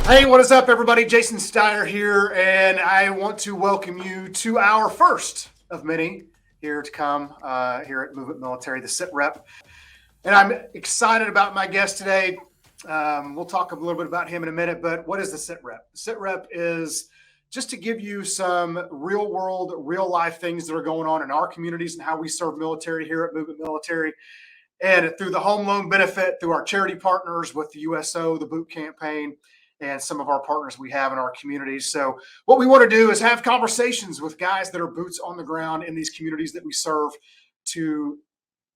Hey, what is up, everybody? Jason Steyer here, and I want to welcome you to our first of many here to come here at Movement Military, the SITREP. And I'm excited about my guest today. We'll talk a little bit about him in a minute, but what is the SITREP? The SITREP is just to give you some real world, real life things that are going on in our communities and how we serve military here at Movement Military. And through the home loan benefit, through our charity partners with the USO, the boot campaign, and some of our partners we have in our communities. So what we want to do is have conversations with guys that are boots on the ground in these communities that we serve to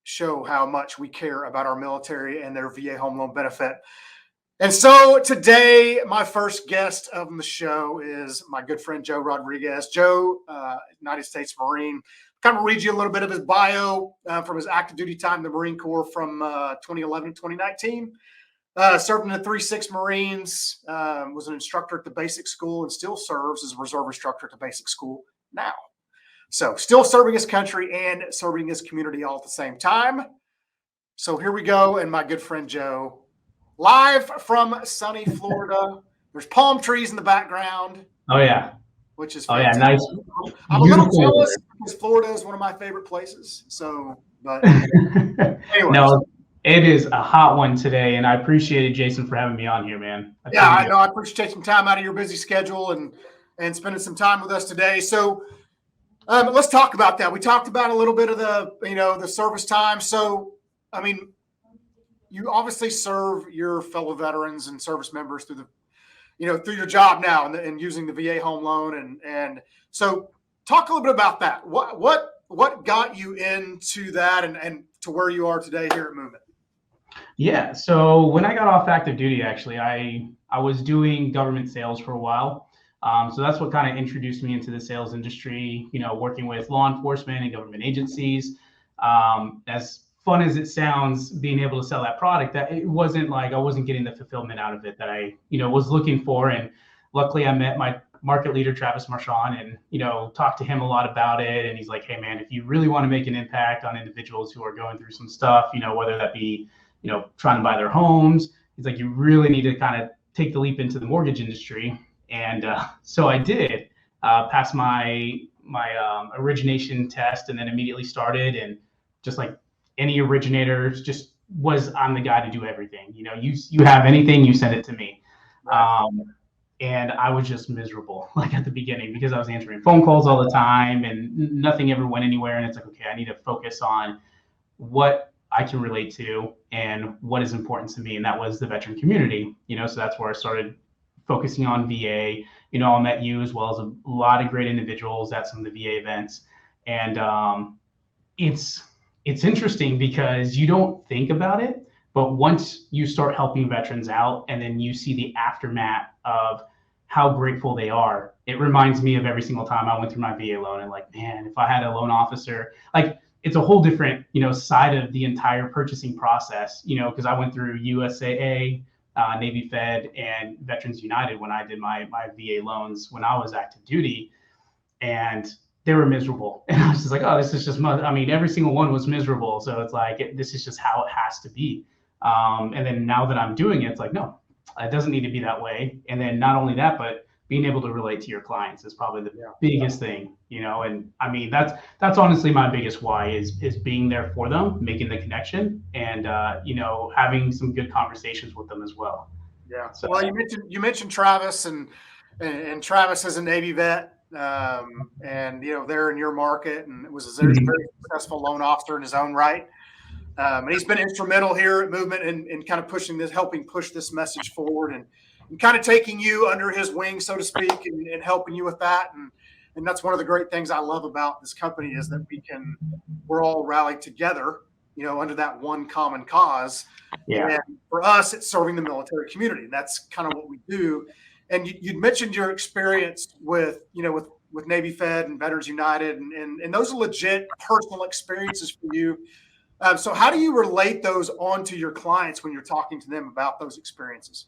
show how much we care about our military and their VA home loan benefit. And so today, my first guest of the show is my good friend, Joe Rodriguez. Joe, United States Marine. Kind of read you a little bit of his bio from his active duty time in the Marine Corps from 2011 to 2019. Served in the 3-6 Marines, was an instructor at the basic school and still serves as a reserve instructor at the basic school now. So still serving his country and serving his community all at the same time. So here we go. And my good friend, Joe, live from sunny Florida. There's palm trees in the background. Oh, yeah. Which is fantastic. Yeah, nice. I'm a little jealous because Florida is one of my favorite places. So, but anyway. No, it is a hot one today, and I appreciate it, Jason, for having me on here, man. I know. I appreciate taking some time out of your busy schedule and spending some time with us today. So let's talk about that. We talked about a little bit of the service time. So, I mean, you obviously serve your fellow veterans and service members through your job now and using the VA home loan. And so talk a little bit about that. What got you into that and to where you are today here at Movement? Yeah. So when I got off active duty, actually, I was doing government sales for a while. So that's what kind of introduced me into the sales industry, working with law enforcement and government agencies. As fun as it sounds, being able to sell that product, that it wasn't like I wasn't getting the fulfillment out of it that I, was looking for. And luckily I met my market leader, Travis Marchand, and, talked to him a lot about it. And he's like, hey man, if you really want to make an impact on individuals who are going through some stuff, whether that be, trying to buy their homes, he's like, you really need to kind of take the leap into the mortgage industry. And so I did pass my origination test and then immediately started. And just like any originator, just I'm the guy to do everything. You have anything, you send it to me. Right. And I was just miserable, like at the beginning, because I was answering phone calls all the time and nothing ever went anywhere. And it's like, okay, I need to focus on what I can relate to and what is important to me. And that was the veteran community, so that's where I started focusing on VA. I met you as well as a lot of great individuals at some of the VA events. And it's interesting because you don't think about it, but once you start helping veterans out and then you see the aftermath of how grateful they are, it reminds me of every single time I went through my VA loan and like, man, if I had a loan officer, like it's a whole different, side of the entire purchasing process, because I went through USAA, Navy Fed, and Veterans United when I did my VA loans when I was active duty, and they were miserable. And I was just like, oh, this is just, every single one was miserable. So it's like, this is just how it has to be. And then now that I'm doing it, it's like, no, it doesn't need to be that way. And then not only that, but being able to relate to your clients is probably the biggest thing, and that's honestly my biggest why is being there for them, making the connection and, having some good conversations with them as well. Yeah. So, well, you mentioned Travis and Travis is a Navy vet. And they're in your market and was a very successful loan officer in his own right. And he's been instrumental here at Movement in kind of helping push this message forward and kind of taking you under his wing, so to speak, and helping you with that. And that's one of the great things I love about this company is that we're all rallied together, under that one common cause. Yeah. And for us, it's serving the military community. And that's kind of what we do. And you mentioned your experience with Navy Fed and Veterans United, and those are legit personal experiences for you. So how do you relate those onto your clients when you're talking to them about those experiences?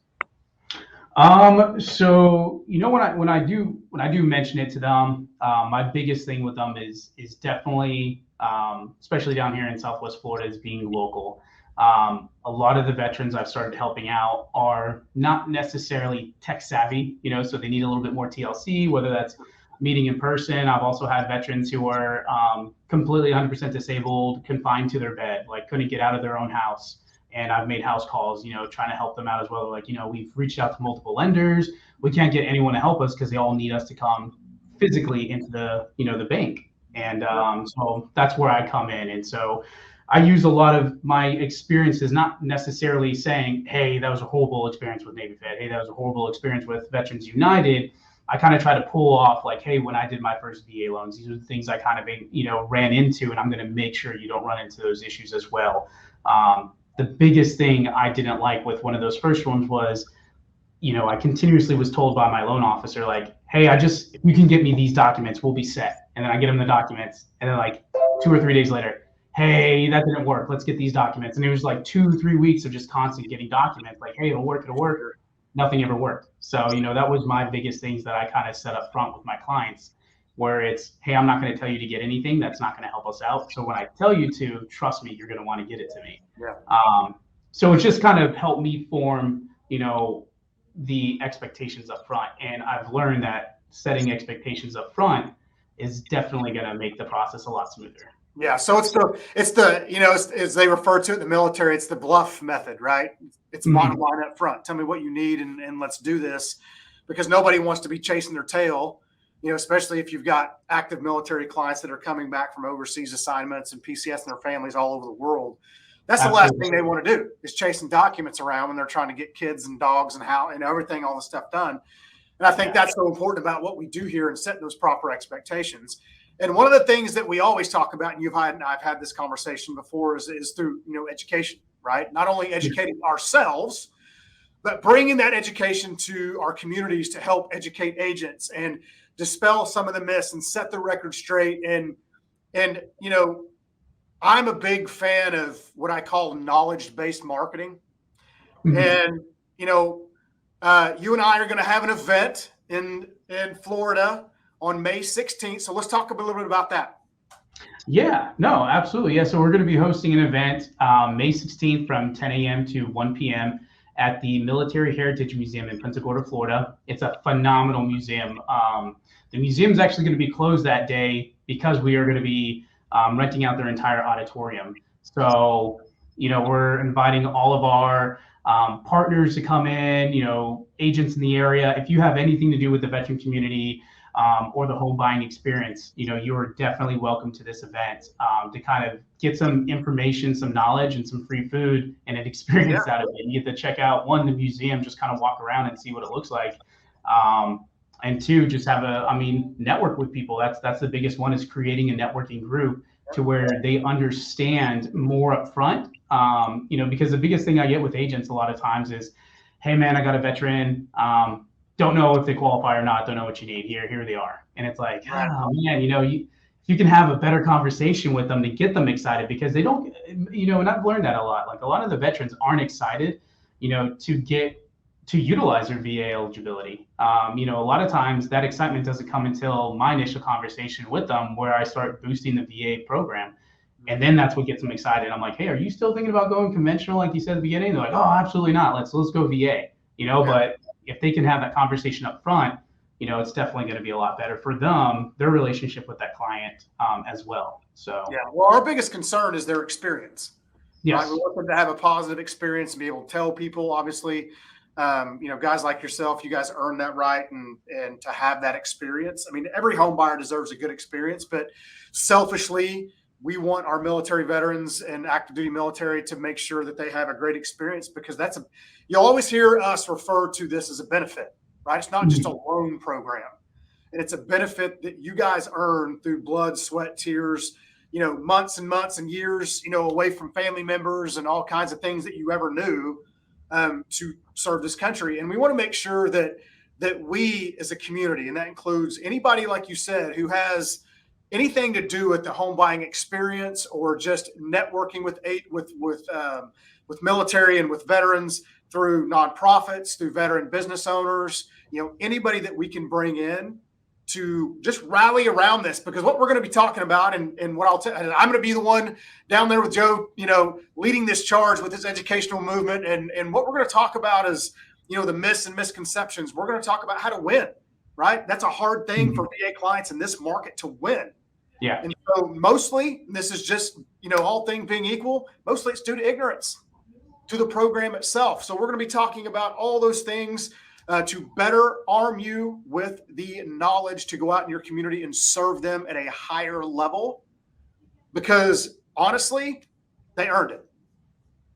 So when I do mention it to them, my biggest thing with them is definitely, especially down here in Southwest Florida, is being local. A lot of the veterans I've started helping out are not necessarily tech savvy, so they need a little bit more TLC, whether that's meeting in person. I've also had veterans who are completely 100% disabled, confined to their bed, like couldn't get out of their own house. And I've made house calls, trying to help them out as well. Like, we've reached out to multiple lenders. We can't get anyone to help us because they all need us to come physically into the bank. And so that's where I come in. And so I use a lot of my experiences, not necessarily saying, hey, that was a horrible experience with Navy Fed. Hey, that was a horrible experience with Veterans United. I kind of try to pull off like, hey, when I did my first VA loans, these are the things I kind of, ran into, and I'm going to make sure you don't run into those issues as well. The biggest thing I didn't like with one of those first ones was, I continuously was told by my loan officer, like, hey, if you can get me these documents, we'll be set. And then I get them the documents, and then like 2 or 3 days later, hey, that didn't work. Let's get these documents. And it was like 2-3 weeks of just constant getting documents, like, hey, it'll work. Nothing ever worked. So, that was my biggest things that I kind of set up front with my clients, where it's, hey, I'm not going to tell you to get anything. That's not going to help us out. So when I tell you to, trust me, you're going to want to get it to me. Yeah. So it's just kind of helped me form, the expectations up front. And I've learned that setting expectations up front is definitely going to make the process a lot smoother. Yeah. So it's the as they refer to it in the military, it's the Bluff Method, right? It's bottom line up front. Tell me what you need and let's do this, because nobody wants to be chasing their tail, especially if you've got active military clients that are coming back from overseas assignments and PCS and their families all over the world. That's the last thing they want to do, is chasing documents around when they're trying to get kids and dogs and how and everything, all the stuff done. And I think that's so important about what we do here and setting those proper expectations. And one of the things that we always talk about, and I've had this conversation before, is through education, right? Not only educating ourselves, but bringing that education to our communities to help educate agents and dispel some of the myths and set the record straight. And I'm a big fan of what I call knowledge-based marketing. And you and I are going to have an event in Florida on May 16th. So let's talk a little bit about that. Yeah, no, absolutely. Yeah. So we're going to be hosting an event May 16th from 10 a.m. to 1 p.m. at the Military Heritage Museum in Punta Gorda, Florida. It's a phenomenal museum. The museum is actually going to be closed that day because we are going to be renting out their entire auditorium. So, we're inviting all of our partners to come in, agents in the area. If you have anything to do with the veteran community, or the home buying experience, you are definitely welcome to this event to kind of get some information, some knowledge, and some free food and an experience out of it. You get to check out, one, the museum, just kind of walk around and see what it looks like. And two, just have network with people. That's the biggest one, is creating a networking group to where they understand more up front. Because the biggest thing I get with agents a lot of times is, hey man, I got a veteran, don't know if they qualify or not, don't know what you need. Here they are. And it's like, oh man, you can have a better conversation with them to get them excited, because they don't, and I've learned that a lot. Like, a lot of the veterans aren't excited, to utilize their VA eligibility. A lot of times that excitement doesn't come until my initial conversation with them, where I start boosting the VA program. And then that's what gets them excited. I'm like, hey, are you still thinking about going conventional like you said at the beginning? They're like, oh, absolutely not. Let's go VA. But if they can have that conversation up front, it's definitely going to be a lot better for them, their relationship with that client as well. So well, our biggest concern is their experience. Yes. Right? We want them to have a positive experience and be able to tell people, obviously, guys like yourself, you guys earn that right, and to have that experience. I mean, every home buyer deserves a good experience, but selfishly, we want our military veterans and active duty military to make sure that they have a great experience, because you'll always hear us refer to this as a benefit, right? It's not just a loan program, and it's a benefit that you guys earn through blood, sweat, tears, months and months and years, away from family members and all kinds of things that you ever knew, to serve this country. And we want to make sure that we as a community, and that includes anybody, like you said, who has anything to do with the home buying experience or just networking with military and with veterans through nonprofits, through veteran business owners, anybody that we can bring in to just rally around this, because what we're going to be talking about, and what I'm going to be the one down there with Joe, leading this charge with this educational movement. And what we're going to talk about is, the myths and misconceptions. We're going to talk about how to win, right? That's a hard thing for VA clients in this market to win. Yeah. And so mostly this is just, all things being equal, mostly it's due to ignorance to the program itself. So we're going to be talking about all those things to better arm you with the knowledge to go out in your community and serve them at a higher level, because honestly, they earned it.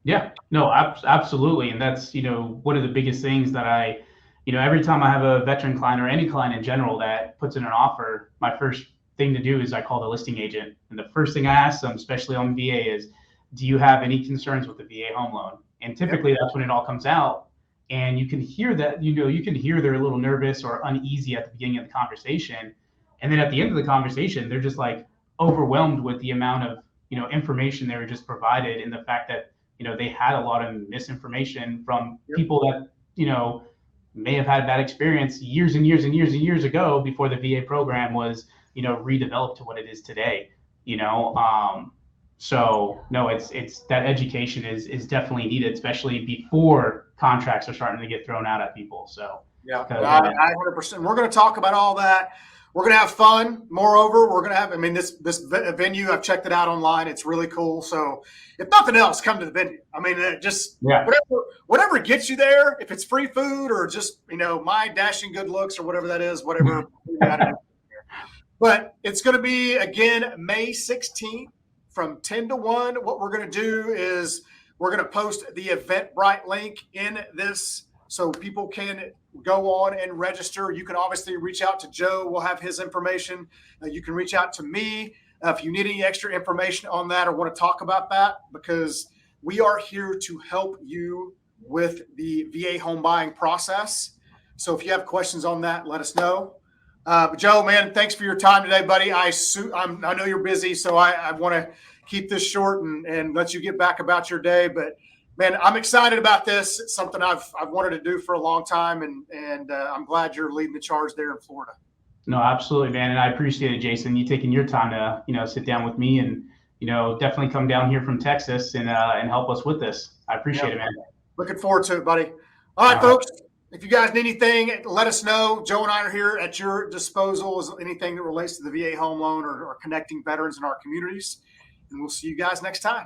Yeah, no, absolutely. And that's, one of the biggest things that I, every time I have a veteran client or any client in general that puts in an offer, my first thing to do is I call the listing agent. And the first thing I ask them, especially on VA, is, do you have any concerns with the VA home loan? And typically that's when it all comes out. And you can hear that, you can hear they're a little nervous or uneasy at the beginning of the conversation. And then at the end of the conversation, they're just like overwhelmed with the amount of, information they were just provided, and the fact that, they had a lot of misinformation from people that, may have had a bad experience years and years and years and years ago before the VA program was, redeveloped to what it is today, So no, it's that education is definitely needed, especially before contracts are starting to get thrown out at people. So yeah, I 100%. We're going to talk about all that. We're going to have fun. Moreover, we're going to have, this venue, I've checked it out online. It's really cool. So if nothing else, come to the venue. Whatever gets you there, if it's free food or just, my dashing good looks or whatever that is, whatever. But it's going to be, again, May 16th from 10 to 1. What we're going to do is we're going to post the Eventbrite link in this so people can go on and register. You can obviously reach out to Joe. We'll have his information. You can reach out to me if you need any extra information on that or want to talk about that, because we are here to help you with the VA home buying process. So if you have questions on that, let us know. But Joe, man, thanks for your time today, buddy. I know you're busy, so I want to keep this short and let you get back about your day. But man, I'm excited about this. It's something I've wanted to do for a long time, and I'm glad you're leading the charge there in Florida. No, absolutely, man, and I appreciate it, Jason. You taking your time to sit down with me and definitely come down here from Texas and help us with this. I appreciate it, man. Looking forward to it, buddy. All right, folks. If you guys need anything, let us know. Joe and I are here at your disposal as anything that relates to the VA home loan or connecting veterans in our communities. And we'll see you guys next time.